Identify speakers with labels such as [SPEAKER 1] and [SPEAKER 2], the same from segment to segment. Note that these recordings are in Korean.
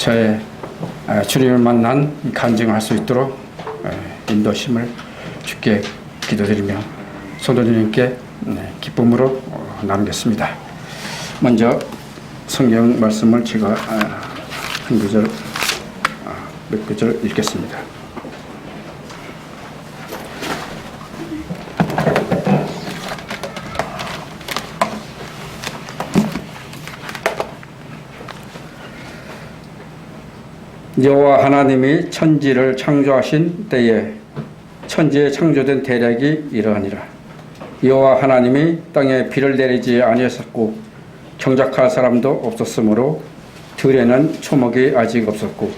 [SPEAKER 1] 저의 주님을 만난 간증할 수 있도록 인도심을 주께 기도드리며 성도님께 기쁨으로 나누겠습니다. 먼저 성경 말씀을 제가 한 구절, 몇 구절 읽겠습니다. 여호와 하나님이 천지를 창조하신 때에 천지에 창조된 대략이 이러하니라. 여호와 하나님이 땅에 비를 내리지 아니하셨고 경작할 사람도 없었으므로 들에는 초목이 아직 없었고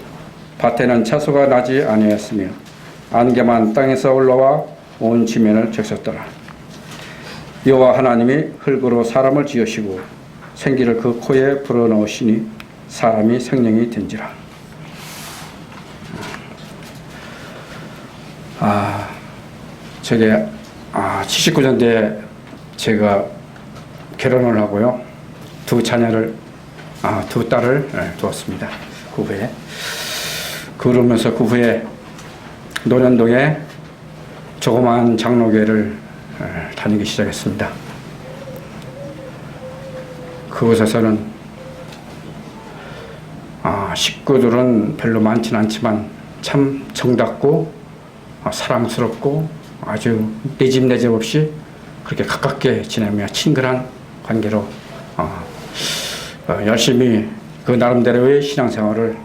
[SPEAKER 1] 밭에는 채소가 나지 아니하였으며 안개만 땅에서 올라와 온 지면을 적셨더라. 여호와 하나님이 흙으로 사람을 지으시고 생기를 그 코에 불어넣으시니 사람이 생명이 된지라. 저게 79년도에 제가 결혼을 하고요. 두 자녀를, 두 딸을 두었습니다. 그 후에. 그러면서 그 후에 논현동에 조그마한 장로교회를 다니기 시작했습니다. 그곳에서는 식구들은 별로 많지는 않지만 참 정답고 사랑스럽고 아주 내 집 내 집 없이 그렇게 가깝게 지내며 친근한 관계로 열심히 그 나름대로의 신앙생활을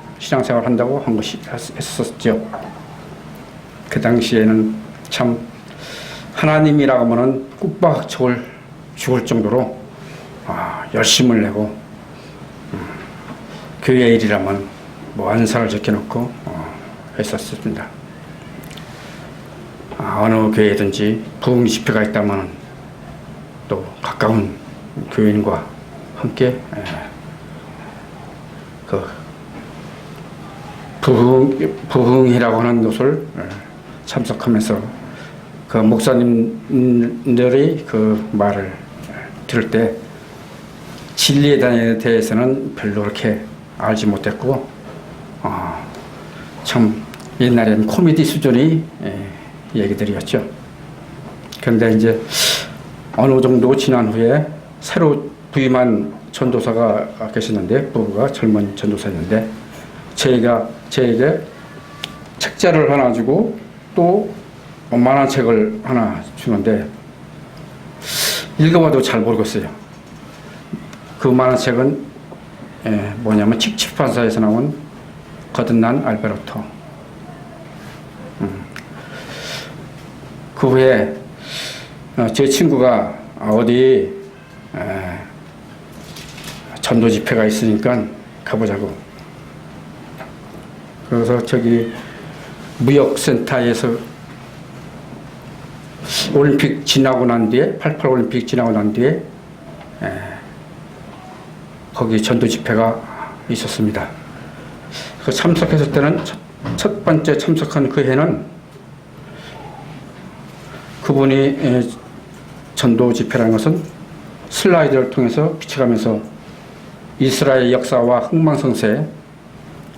[SPEAKER 1] 한다고 한 것이 했었죠. 그 당시에는 참 하나님이라고 하면은 꾹박 죽을 정도로 열심을 내고 교회 일이라면 뭐 안사를 적혀놓고 했었습니다. 어느 교회든지 부흥 집회가 있다면 또 가까운 교인과 함께 그 부흥이라고 하는 것을 참석하면서 그 목사님들이 그 말을 들을 때 진리에 대해서는 별로 그렇게 알지 못했고 참 옛날에는 코미디 수준의 얘기들이었죠. 그런데 이제 어느 정도 지난 후에 새로 부임한 전도사가 계셨는데, 부부가 젊은 전도사였는데, 저에게 책자를 하나 주고 또 만한 책을 하나 주는데, 읽어봐도 잘 모르겠어요. 그 만한 책은 뭐냐면 칙칙판사에서 나온 거듭난 알베르토. 그 후에 제 친구가 어디 전도 집회가 있으니까 가보자고. 그래서 저기 무역센터에서 올림픽 지나고 난 뒤에 88 올림픽 지나고 난 뒤에 거기 전도 집회가 있었습니다. 그 참석했을 때는 첫 번째 참석한 그 해는 그분이 전도 집회라는 것은 슬라이드를 통해서 비춰가면서 이스라엘 역사와 흥망성쇠,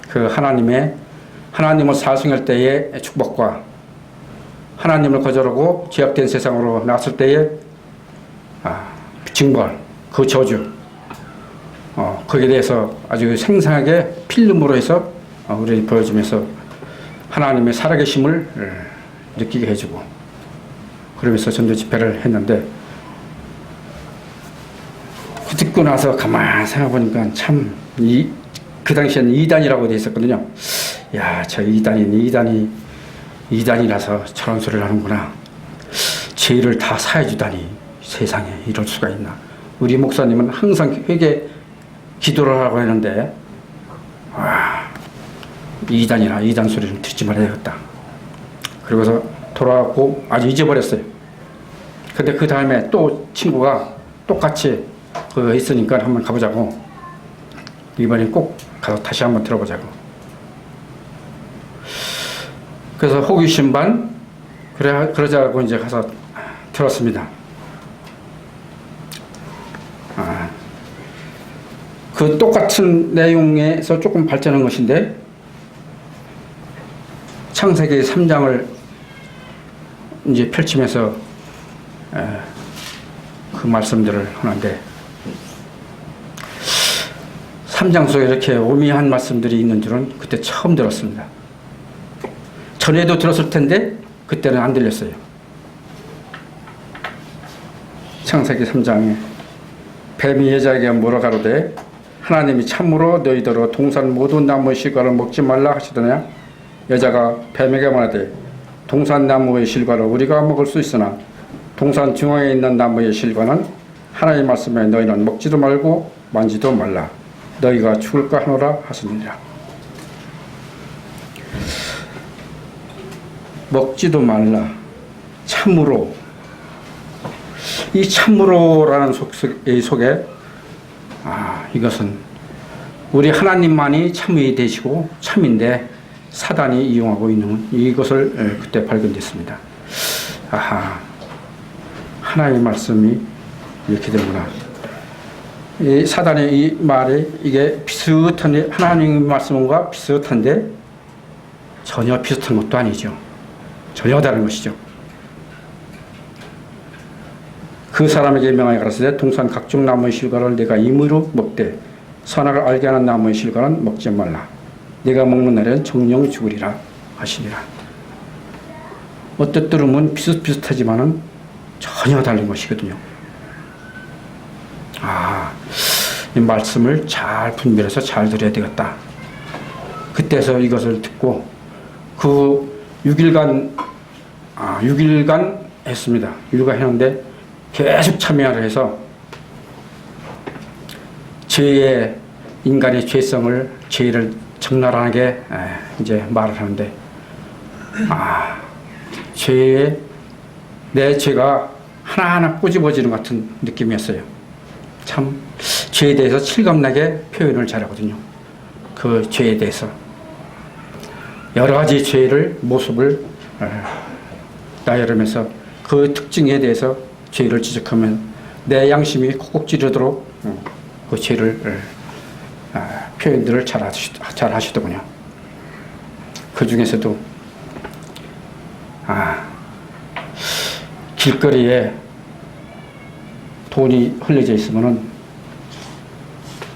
[SPEAKER 1] 그 하나님을 사승할 때의 축복과 하나님을 거절하고 죄악된 세상으로 나왔을 때의 징벌, 그 저주, 거기에 대해서 아주 생생하게 필름으로 해서 우리 보여주면서 하나님의 살아계심을 느끼게 해주고, 그러면서 전도 집회를 했는데, 듣고 나서 가만히 생각해보니까 참 그 당시에는 2단이라고 되어 있었거든요. 야, 저 2단이라서 저런 소리를 하는구나. 죄를 다 사해주다니, 세상에 이럴 수가 있나. 우리 목사님은 항상 회개 기도를 하라고 했는데 2단 소리를 듣지 말아야겠다. 그러고서 돌아가고 아주 잊어버렸어요. 근데 그 다음에 또 친구가 똑같이 그거 있으니까 한번 가보자고. 이번엔 꼭 가서 다시 한번 들어보자고. 그래서 호기심 반 그러자고 이제 가서 들었습니다. 그 똑같은 내용에서 조금 발전한 것인데 창세기 3장을 이제 펼치면서 그 말씀들을 하는데 3장 속에 이렇게 오미한 말씀들이 있는 줄은 그때 처음 들었습니다. 전에도 들었을 텐데 그때는 안 들렸어요. 창세기 3장에 뱀이 여자에게 물어 가로되 하나님이 참으로 너희더러 동산 모든 나무의 실과를 먹지 말라 하시더냐. 여자가 뱀에게 말하되 동산 나무의 실과를 우리가 먹을 수 있으나 동산 중앙에 있는 나무의 실과는 하나님 말씀에 너희는 먹지도 말고 만지도 말라. 너희가 죽을까 하노라 하시니라. 먹지도 말라. 참으로. 이 참으로라는 속에 이것은 우리 하나님만이 참이 되시고 참인데 사단이 이용하고 있는 이것을 그때 발견됐습니다. 하나님의 말씀이 이렇게 되는구나. 이 사단의 이 말이 이게 비슷한데 하나님의 말씀과 비슷한데 전혀 비슷한 것도 아니죠. 전혀 다른 것이죠. 그 사람에게 명하여 가라사대 동산 각종 나무의 실과를 내가 임의로 먹되 선악을 알게 하는 나무의 실과는 먹지 말라. 내가 먹는 날에는 정령 죽으리라 하시니라. 어뜻 들으면 비슷비슷하지만은 전혀 다른 것이거든요. 이 말씀을 잘 분별해서 잘 들어야 되겠다. 그때서 이것을 듣고 그 6일간 했습니다. 6일간 했는데 계속 참여를 해서 인간의 죄를 적나라하게 이제 말을 하는데 내 죄가 하나하나 꼬집어지는 같은 느낌이었어요. 참 죄에 대해서 실감나게 표현을 잘하거든요. 그 죄에 대해서 여러 가지 죄를 모습을 나열하면서 그 특징에 대해서 죄를 지적하면 내 양심이 콕콕 찌르도록 그 죄를 표현들을 잘 하시더군요. 그 중에서도 길거리에 돈이 흘려져 있으면은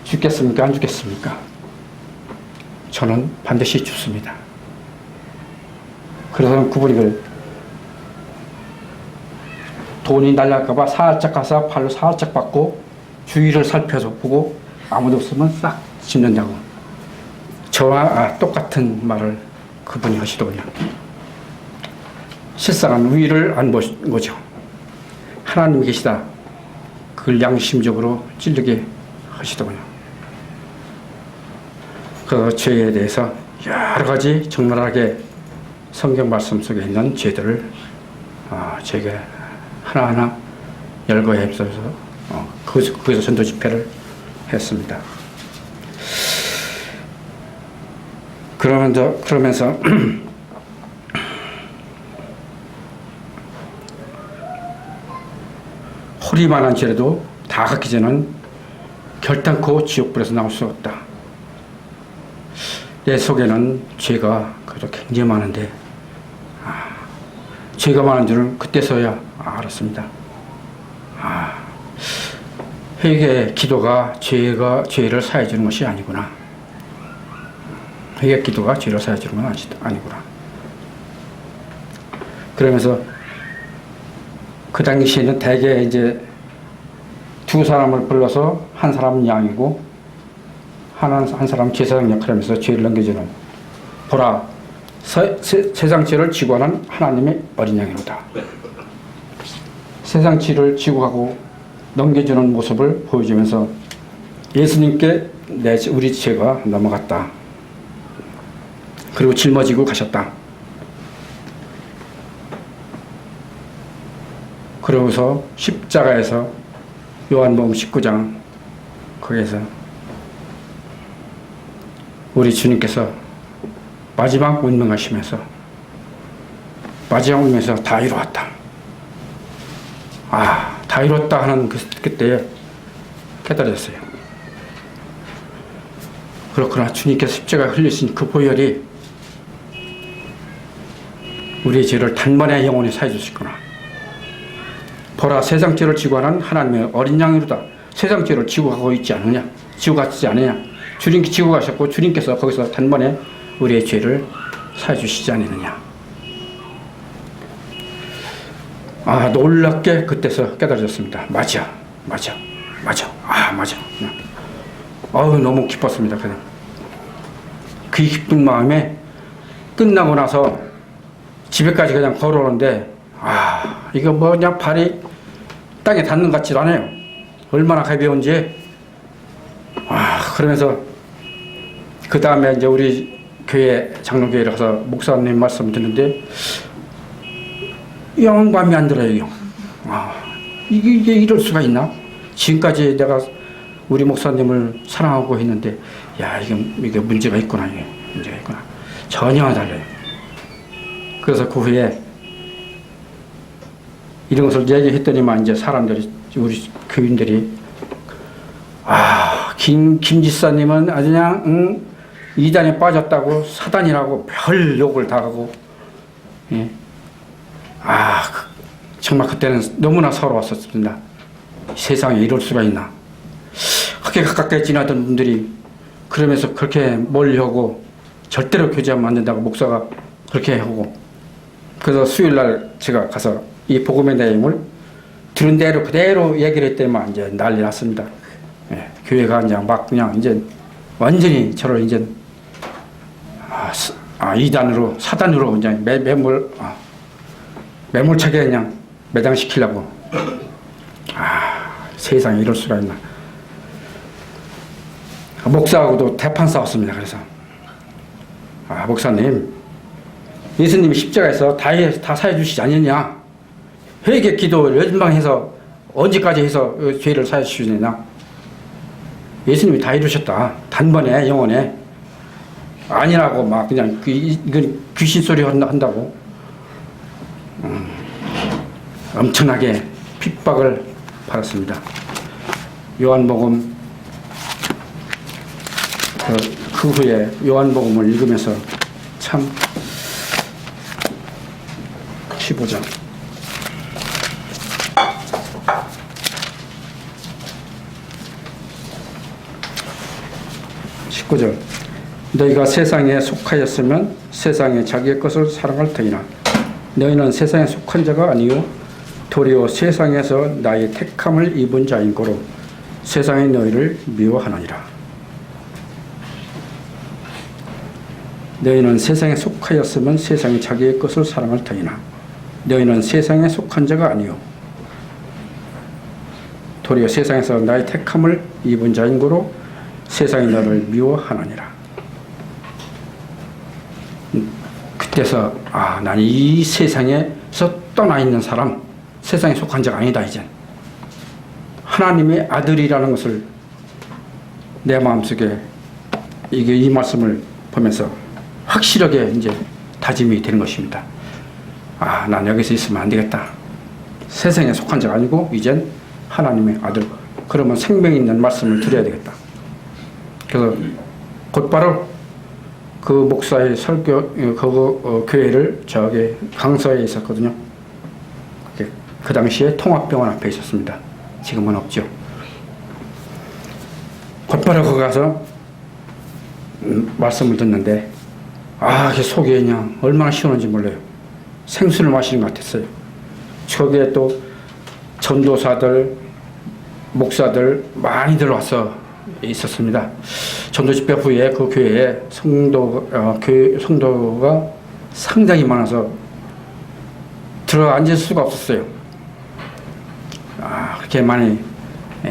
[SPEAKER 1] 죽겠습니까? 안 죽겠습니까? 저는 반드시 죽습니다. 그래서 그분이 돈이 날아갈까봐 살짝 가서 팔로 살짝 받고 주위를 살펴서 보고 아무도 없으면 싹 짚는다고. 저와 똑같은 말을 그분이 하시더군요. 실상은 위를 안 보신 거죠. 하나님이 계시다. 그걸 양심적으로 찔르게 하시더군요. 그 죄에 대해서 여러 가지 적나라하게 성경 말씀 속에 있는 죄들을 제게 하나하나 열거해 주셔서 거기서 전도 집회를 했습니다. 그러면서 허리만한 죄라도 다 갖기 전에는 결단코 지옥불에서 나올 수 없다. 내 속에는 죄가 그래도 굉장히 많은데 죄가 많은 줄을 그때서야 알았습니다. 회개 기도가 죄를 사해 주는 것이 아니구나. 회개 기도가 죄를 사해 주는 건 아니구나. 그러면서 그 당시에는 대개 이제 두 사람을 불러서 한 사람은 양이고 한 사람 제사장 역할을 하면서 죄를 넘겨주는, 보라 세상 죄를 지고 하는 하나님의 어린 양이로다. 세상 죄를 지고 가고 넘겨주는 모습을 보여주면서 예수님께 우리 죄가 넘어갔다. 그리고 짊어지고 가셨다. 그러고서 십자가에서 요한복음 19장 거기에서 우리 주님께서 마지막 운명하시면서 다 이루었다. 다 이뤘다 하는 그때에 깨달았어요. 그렇구나. 주님께서 십자가 흘리신 그 보혈이 우리의 죄를 단번에 영원히 사해 주시구나. 보라, 세상 죄를 지고 하는 하나님의 어린 양이로다. 세상 죄를 지고 가고 있지 않느냐? 지고 가지 않느냐? 주님께 지고 가셨고 주님께서 거기서 단번에 우리의 죄를 사해 주시지 않느냐? 아, 놀랍게 그때서 깨달아졌습니다. 맞아. 아, 맞아. 너무 기뻤습니다. 그냥 그 기쁜 마음에 끝나고 나서 집에까지 그냥 걸어오는데, 이거 뭐 그냥 발이 땅에 닿는 것 같지도 않아요. 얼마나 가벼운지. 그러면서 그 다음에 이제 우리 교회 장로교회를 가서 목사님 말씀 듣는데 영감이 안 들어요. 이게 이럴 수가 있나? 지금까지 내가 우리 목사님을 사랑하고 했는데, 이게 문제가 있구나. 전혀 달라요. 그래서 그 후에 이런 것을 얘기했더니만 이제 사람들이, 우리 교인들이, 김 지사님은 아주 그냥, 이단에 빠졌다고 사단이라고 별 욕을 다 하고, 예. 정말 그때는 너무나 서러웠었습니다. 세상에 이럴 수가 있나. 그렇게 가깝게 지나던 분들이 그러면서 그렇게 멀리하고 절대로 교제하면 안 된다고 목사가 그렇게 하고, 그래서 수요일날 제가 가서 이 복음의 내용을 들은 대로 그대로 얘기를 했더니만 이제 난리 났습니다. 예, 교회가 이제 막 그냥 이제 완전히 저를 이제 이단으로, 사단으로 이제 매몰차게 그냥 매장시키려고. 세상에 이럴 수가 있나. 목사하고도 대판 싸웠습니다. 그래서 목사님, 예수님이 십자가에서 다 사해 주시지 않느냐? 회개 기도 열방해서 언제까지 해서 죄를 사해 주시느냐? 예수님이 다 이루셨다. 단번에 영원에. 아니라고 막 그냥 이건 귀신 소리 한다고 엄청나게 핍박을 받았습니다. 요한복음 그 후에 요한복음을 읽으면서 참 15장 19절 너희가 세상에 속하였으면 세상에 자기의 것을 사랑할 터이나 너희는 세상에 속한 자가 아니요 도리어 세상에서 나의 택함을 입은 자인 고로 세상이 너희를 미워하느니라. 너희는 세상에 속하였으면 세상이 자기의 것을 사랑할 터이나 너희는 세상에 속한 자가 아니요 도리어 세상에서 나의 택함을 입은 자인 고로 세상이 너를 미워하느니라. 그때서 난 이 세상에서 떠나 있는 사람, 세상에 속한 자가 아니다. 이제 하나님의 아들이라는 것을 내 마음속에 이 말씀을 보면서 확실하게 이제 다짐이 되는 것입니다. 난 여기서 있으면 안 되겠다. 세상에 속한 자가 아니고 이젠 하나님의 아들. 그러면 생명 있는 말씀을 드려야 되겠다. 그래서 곧바로 그 목사의 설교, 교회를 저기 강서에 있었거든요. 그 당시에 통합병원 앞에 있었습니다. 지금은 없죠. 곧바로 거기 가서 말씀을 듣는데 그 속이 그냥 얼마나 시원한지 몰라요. 생수를 마시는 것 같았어요. 저기에 또 전도사들, 목사들 많이들 와서 있었습니다. 전도 집회 후에 그 교회에 성도가 상당히 많아서 들어 앉을 수가 없었어요. 그렇게 많이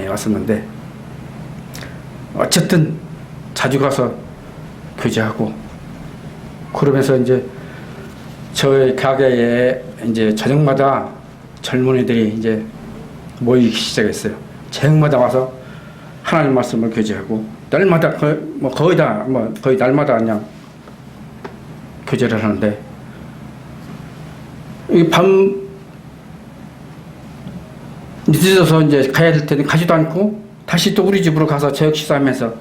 [SPEAKER 1] 왔었는데 어쨌든 자주 가서 교제하고 그러면서 이제 저희 가게에 이제 저녁마다 젊은이들이 이제 모이기 시작했어요. 저녁마다 와서 하나님 말씀을 교제하고 날마다 거의 날마다 그냥 교제를 하는데 밤 늦어서 이제 가야 될 텐데 가지도 않고 다시 또 우리 집으로 가서 저녁 식사하면서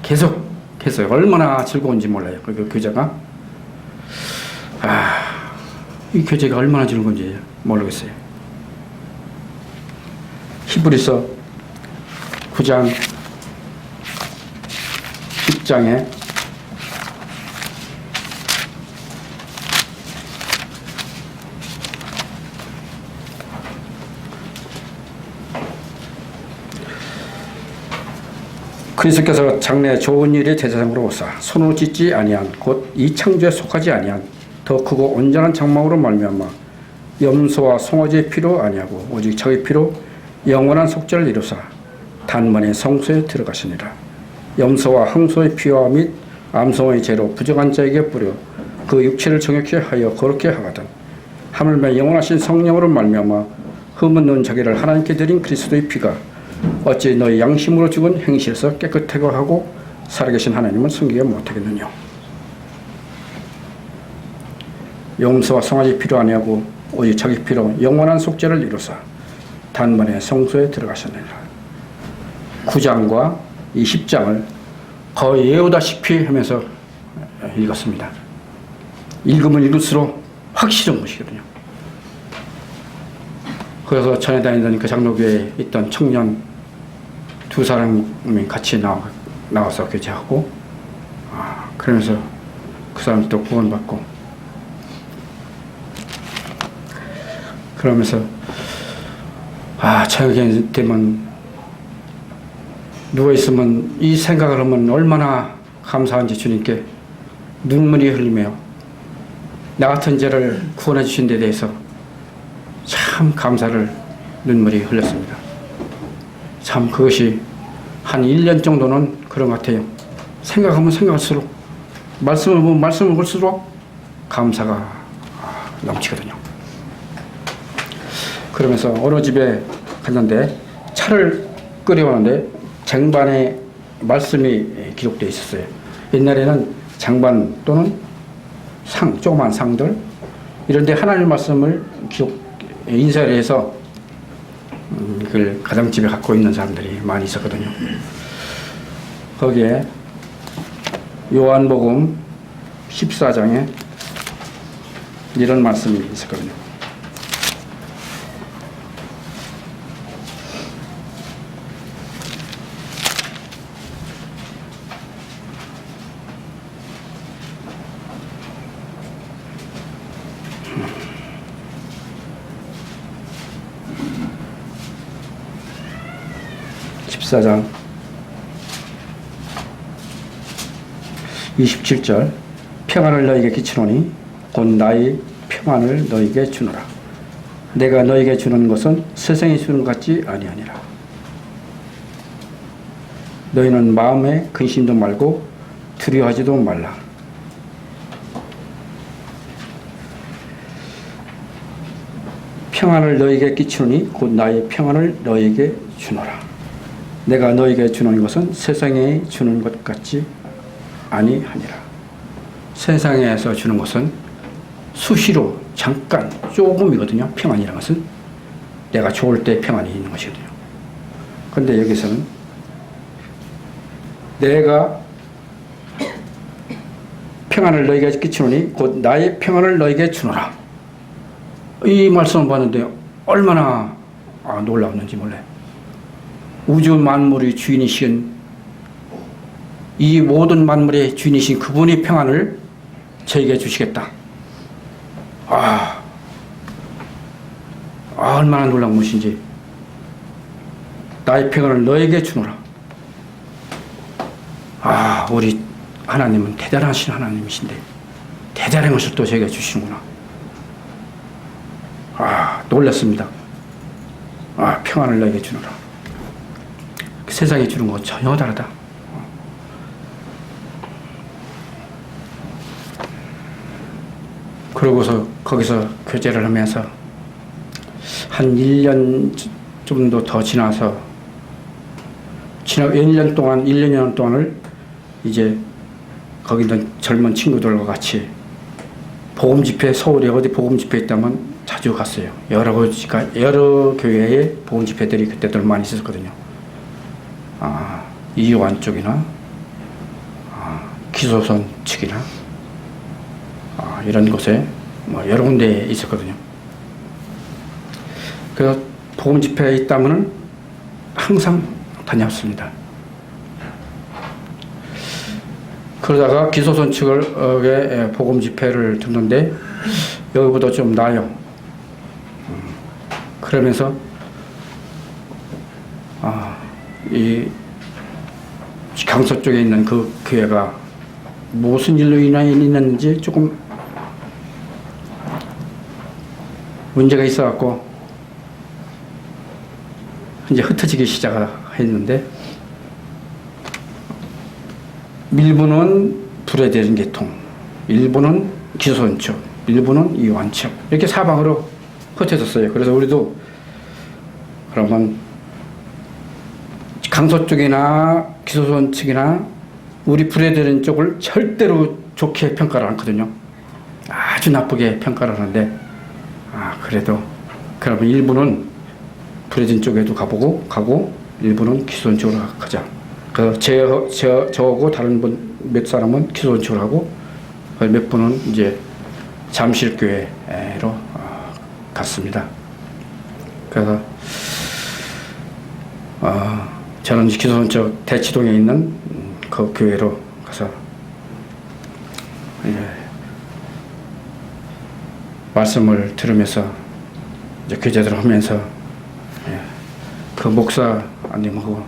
[SPEAKER 1] 계속 했어요. 얼마나 즐거운지 몰라요. 그 교제가. 이 교제가 얼마나 즐거운지 모르겠어요. 히브리서 9장 10장에 그리스도께서 장래 좋은 일의 대상으로 오사 손으로 짓지 아니한 곧 이 창조에 속하지 아니한 더 크고 온전한 장막으로 말미암아 염소와 송아지의 피로 아니하고 오직 자기 피로 영원한 속죄를 이루사 단번에 성소에 들어가시니라. 염소와 항소의 피와 및 암송의 죄로 부정한 자에게 뿌려 그 육체를 정욕케 하여 거룩게 하거든 하물며 영원하신 성령으로 말미암아 흠없는 자기를 하나님께 드린 그리스도의 피가 어찌 너희 양심으로 죽은 행실에서 깨끗하게 하고 살아계신 하나님을 섬기게 못하겠느냐. 염소와 송아지 피로 아니하고 오직 자기 피로 영원한 속죄를 이루사 단번에 성소에 들어가셨느니라. 9장과 이 10장을 거의 외우다시피 하면서 읽었습니다. 읽으면 읽을수록 확실한 것이거든요. 그래서 전에 다니던 그 장로교회에 있던 청년 두 사람이 같이 나와서 교제하고, 그러면서 그 사람도 구원받고, 그러면서 저녁에 되면 누워있으면 이 생각을 하면 얼마나 감사한지 주님께 눈물이 흘리며 나 같은 죄를 구원해 주신 데 대해서 참 감사를 눈물이 흘렸습니다. 참 그것이 한 1년 정도는 그런 것 같아요. 생각하면 생각할수록, 말씀을 보면 말씀을 볼수록 감사가 넘치거든요. 그러면서 어느 집에 갔는데 차를 끓여오는데 쟁반에 말씀이 기록되어 있었어요. 옛날에는 장반 또는 조그만 상들 이런 데 하나님 말씀을 인쇄를 해서 그걸 가정집에 갖고 있는 사람들이 많이 있었거든요. 거기에 요한복음 14장에 이런 말씀이 있었거든요. 장 27절 평안을 너에게 끼치노니 곧 나의 평안을 너에게 주노라. 내가 너에게 주는 것은 세상이 주는 것 같지 아니하니라. 너희는 마음에 근심도 말고 두려워하지도 말라. 평안을 너에게 끼치노니 곧 나의 평안을 너에게 주노라. 내가 너에게 주는 것은 세상에 주는 것 같지 아니하니라. 세상에서 주는 것은 수시로 잠깐 조금이거든요. 평안이라는 것은 내가 좋을 때 평안이 있는 것이거든요. 그런데 여기서는 내가 평안을 너에게 끼치노니 곧 나의 평안을 너에게 주노라. 이 말씀을 봤는데 얼마나 놀라웠는지 몰라요. 우주 만물의 주인이신, 이 모든 만물의 주인이신 그분의 평안을 저에게 주시겠다. 얼마나 놀라운 것인지. 나의 평안을 너에게 주노라. 우리 하나님은 대단하신 하나님이신데 대단한 것을 또 저에게 주시는구나. 놀랐습니다. 평안을 너에게 주노라. 세상에 주는 거 전혀 다르다. 그러고서 거기서 교제를 하면서 한 1년 정도 더 지나서 1년 동안을 이제 거기 있는 젊은 친구들과 같이 복음 집회, 서울에 어디 복음 집회 있다면 자주 갔어요. 여러 교회에 복음 집회들이 그때들 많이 있었거든요. 이요한 쪽이나 기소선 측이나 이런 곳에 뭐 여러 군데 있었거든요. 그래서 복음 집회에 있다면은 항상 다녔습니다. 그러다가 기소선 측의 복음 집회를 듣는데 여기보다 좀 나아요. 그러면서 이 강서 쪽에 있는 그 교회가 무슨 일로 인했는지 조금 문제가 있어갖고 이제 흩어지기 시작했는데, 일부는 불에 대한 계통, 일부는 기소선 측, 일부는 이완 측, 이렇게 사방으로 흩어졌어요. 그래서 우리도 그러면 강서 쪽이나 기소선 측이나 우리 불에 대한 쪽을 절대로 좋게 평가를 않거든요. 아주 나쁘게 평가를 하는데, 그래도 그러면 일부는 불에 대한 쪽에도 가고 일부는 기소선 쪽으로 가자. 저하고 다른 분 몇 사람은 기소선 쪽으로 하고 몇 분은 이제 잠실교회로 갔습니다. 그래서 저는 기소선 쪽 대치동에 있는 그 교회로 가서 말씀을 들으면서 이제 교제들을 하면서 그 목사님하고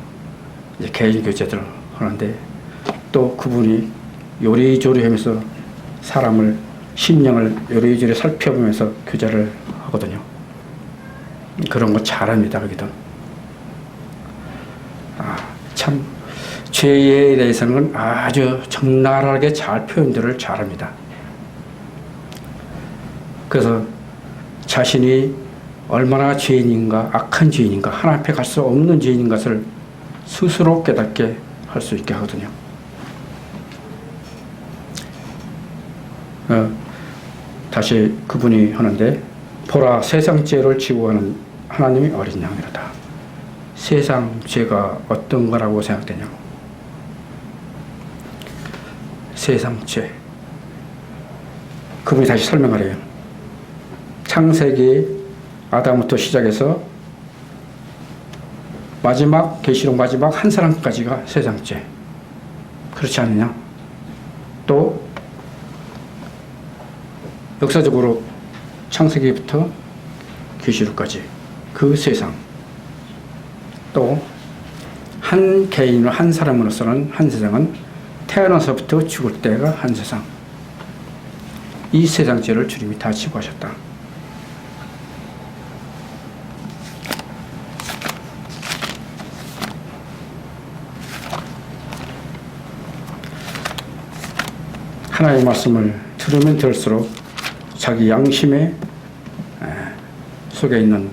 [SPEAKER 1] 이제 개인 교제들을 하는데, 또 그분이 요리조리 하면서 사람을 심령을 요리조리 살펴보면서 교제를 하거든요. 그런 거 잘합니다. 거기도 참 죄에 대해서는 아주 적나라하게 잘 표현들을 잘합니다. 그래서 자신이 얼마나 죄인인가, 악한 죄인인가, 하나님 앞에 갈 수 없는 죄인인 것을 스스로 깨닫게 할 수 있게 하거든요. 다시 그분이 하는데, 보라, 세상 죄를 지고 가는 하나님이 어린 양이로다. 세상 죄가 어떤 거라고 생각되냐고. 세상 죄. 그분이 다시 설명을 해요. 창세기 아담부터 시작해서 마지막 계시록 마지막 한 사람까지가 세상 죄. 그렇지 않느냐? 또 역사적으로 창세기부터 계시록까지 그 세상, 또 한 개인, 한 사람으로서는 한 세상은 태어나서부터 죽을 때가 한 세상. 이 세상 죄를 주님이 다 지고 하셨다. 하나님의 말씀을 들으면 들을수록 자기 양심의 속에 있는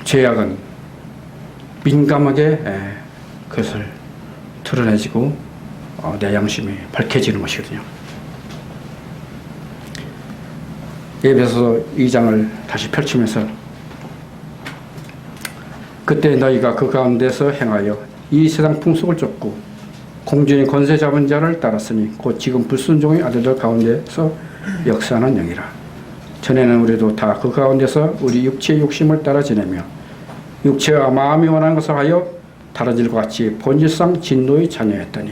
[SPEAKER 1] 죄악은 민감하게 그것을 드러내지고 내 양심이 밝혀지는 것이거든요. 에베소서 2장을 다시 펼치면서, 그때 너희가 그 가운데서 행하여 이 세상 풍속을 쫓고 공중의 권세 잡은 자를 따랐으니 곧 지금 불순종의 아들들 가운데서 역사하는 영이라. 전에는 우리도 다 그 가운데서 우리 육체의 욕심을 따라 지내며 육체와 마음이 원하는 것을 하여 다른 일과 같이 본질상 진노의 자녀였더니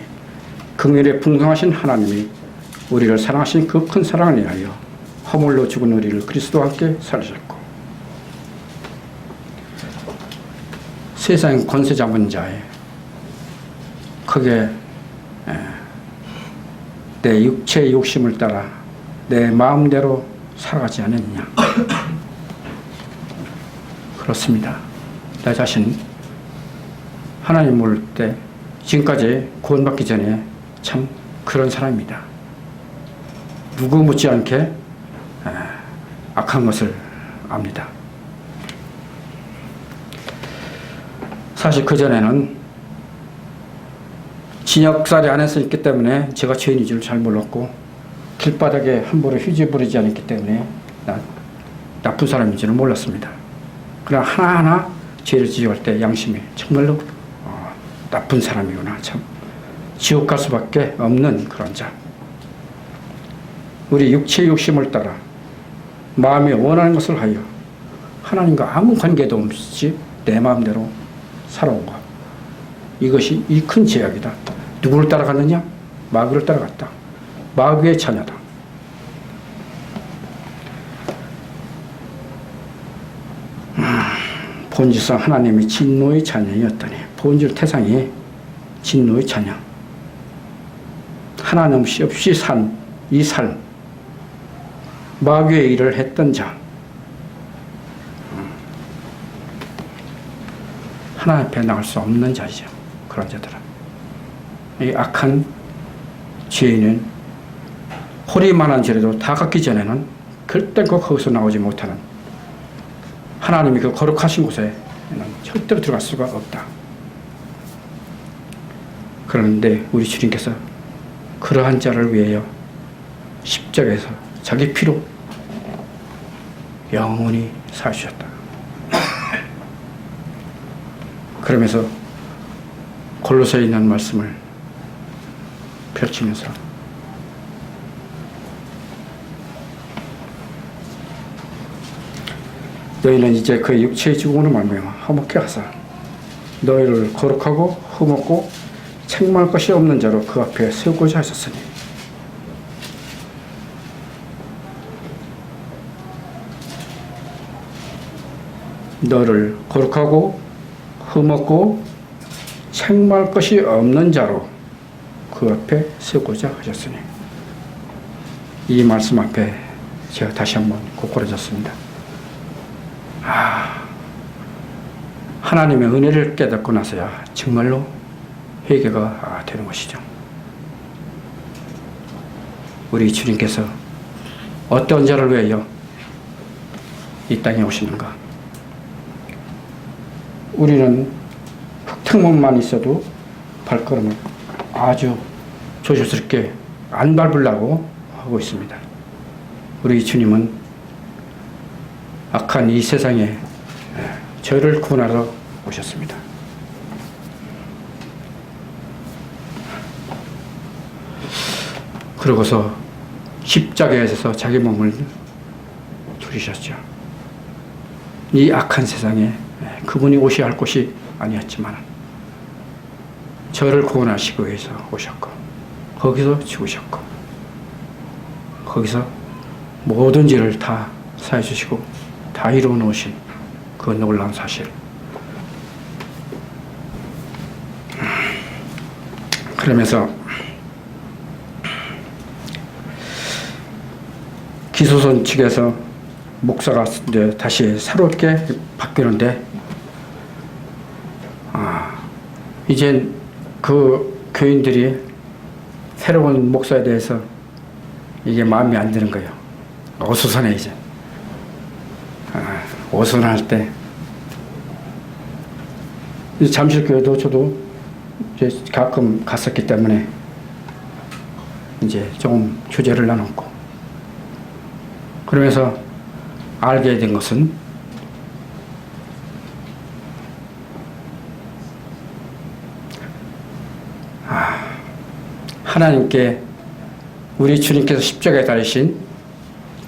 [SPEAKER 1] 긍휼에 풍성하신 하나님이 우리를 사랑하신 그 큰 사랑을 인하여 허물로 죽은 우리를 그리스도와 함께 살리셨고, 세상의 권세 잡은 자에 크게 내 육체의 욕심을 따라 내 마음대로 살아가지 않았느냐. 그렇습니다. 내 자신 하나님 모를 때 지금까지 구원받기 전에 참 그런 사람입니다. 누구 못지않게 악한 것을 압니다. 사실 그전에는 진역살이 안에서 있기 때문에 제가 죄인인 줄 잘 몰랐고, 길바닥에 함부로 휴지 부리지 않았기 때문에 나쁜 사람인 줄은 몰랐습니다. 그러나 하나하나 죄를 지어갈 때 양심이 정말로 나쁜 사람이구나, 참 지옥 갈 수밖에 없는 그런 자. 우리 육체의 욕심을 따라 마음에 원하는 것을 하여 하나님과 아무 관계도 없이 내 마음대로 살아온 것. 이것이 이 큰 죄악이다. 누구를 따라갔느냐? 마귀를 따라갔다. 마귀의 자녀다. 본질상 하나님이 진노의 자녀였더니 본질 태상이 진노의 자녀. 하나님 없이 산 이 삶. 마귀의 일을 했던 자. 하나님 앞에 나갈 수 없는 자이죠. 그런 자들은. 이 악한 죄인은 호리만한 죄라도 다 갚기 전에는 결단코 거기서 나오지 못하는, 하나님이 그 거룩하신 곳에는 절대로 들어갈 수가 없다. 그런데 우리 주님께서 그러한 자를 위하여 십자가에서 자기 피로 영원히 사주셨다. 그러면서 골로새에 있는 말씀을 펼치면서 너희는 이제 그 육체의 죽음으로 말미암아 화목케 하사 너희를 거룩하고 흠없고 책망할 것이 없는 자로 그 앞에 세우고자 하셨으니 너를 거룩하고 흠없고 책망할 것이 없는 자로 그 앞에 세우고자 하셨으니, 이 말씀 앞에 제가 다시 한번 고꾸라졌습니다. 하나님의 은혜를 깨닫고 나서야 정말로 회개가 되는 것이죠. 우리 주님께서 어떤 자를 위하여 이 땅에 오시는가? 우리는 흙탕물만 있어도 발걸음을 아주 조심스럽게 안 밟으려고 하고 있습니다. 우리 주님은 악한 이 세상에 저를 구원하러 오셨습니다. 그러고서 십자가에서 자기 몸을 줄이셨죠. 이 악한 세상에 그분이 오셔야 할 곳이 아니었지만 저를 구원하시기 위해서 오셨고, 거기서 죽으셨고, 거기서 모든 죄를 다 사해 주시고 다 이루어 놓으신 그 놀라운 사실. 그러면서 기소선 측에서 목사가 이제 다시 새롭게 바뀌는데, 이제 그 교인들이 새로운 목사에 대해서 이게 마음에 안 드는 거예요. 어수선해, 이제. 어수선할 때. 잠실교회도 저도 이제 가끔 갔었기 때문에 이제 조금 주제를 나눴고, 그러면서 알게 된 것은 하나님께 우리 주님께서 십자가에 달리신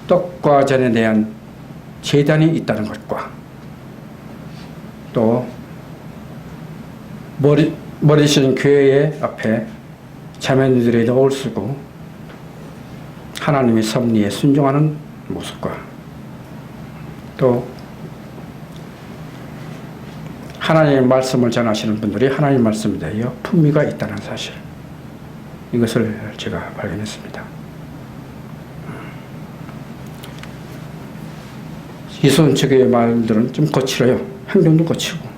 [SPEAKER 1] 떡과 잔에 대한 제단이 있다는 것과, 또 머리신 교회의 앞에 자매님들이 너울 쓰고 하나님의 섭리에 순종하는 모습과, 또 하나님의 말씀을 전하시는 분들이 하나님의 말씀에 대하여 품위가 있다는 사실, 이것을 제가 발견했습니다. 이손 측의 말들은 좀 거칠어요. 행동도 거치고,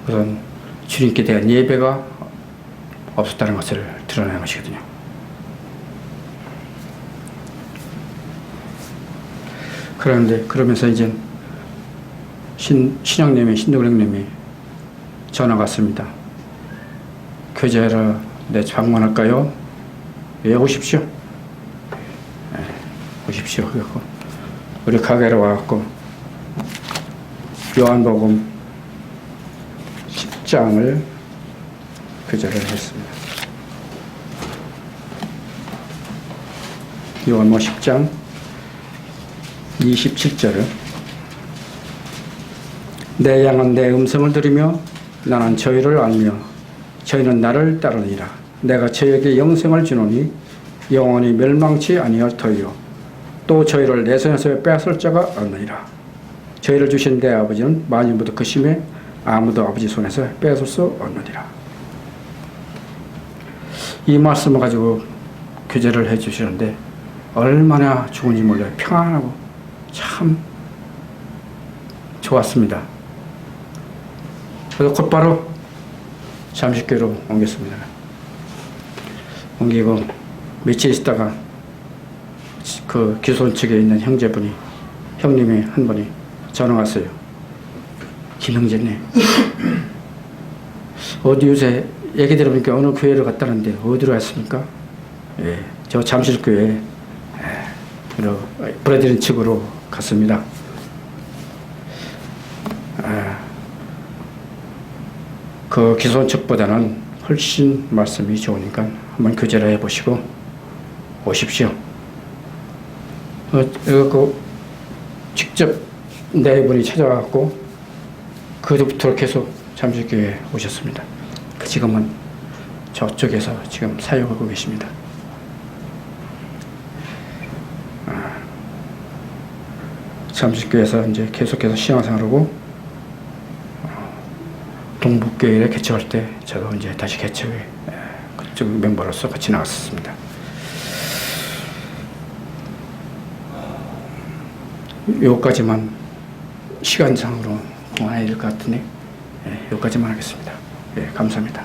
[SPEAKER 1] 우선 주님께 대한 예배가 없었다는 것을 드러내는 것이거든요. 그런데 그러면서 이제 신영님이, 신도령님이 전화가 왔습니다. 교제하러 방문할까요? 예, 오십시오. 네, 오십시오. 그래서 우리 가게로 와갖고 요한복음 10장을 교제를 했습니다. 요한복음 10장 27절. 내 양은 내 음성을 들으며 나는 저희를 알며 저희는 나를 따르니라. 내가 저희에게 영생을 주노니 영원히 멸망치 아니할 터이요 또 저희를 내 손에서 빼앗을 자가 없느니라. 저희를 주신 내 아버지는 만일부터 크심에 아무도 아버지 손에서 빼앗을 수 없느니라. 이 말씀을 가지고 교제를 해 주시는데 얼마나 좋은지 몰라요. 평안하고 참 좋았습니다. 그래서 곧바로 잠식교회로 옮겼습니다. 옮기고 며칠 있다가 그 기손 측에 있는 형님이 한 분이 전화 왔어요. 김형제님, 어디 요새 얘기 들어보니까 어느 교회를 갔다는데 어디로 갔습니까? 예, 저 잠실교회 브레드린 측으로 갔습니다. 그 기존 측보다는 훨씬 말씀이 좋으니까 한번 교제를 해보시고 오십시오. 그 직접 네 분이 찾아와갖고 그부터 계속 잠실교회에 오셨습니다. 지금은 저쪽에서 지금 사역하고 계십니다. 잠실교회에서 이제 계속해서 신앙생활하고 동북교회를 개척할 때 저도 이제 다시 개척에 그쪽 멤버로서 같이 나갔었습니다. 요까지만 시간상으로 그만해야 될 것 같으니 요까지만 하겠습니다. 예, 감사합니다.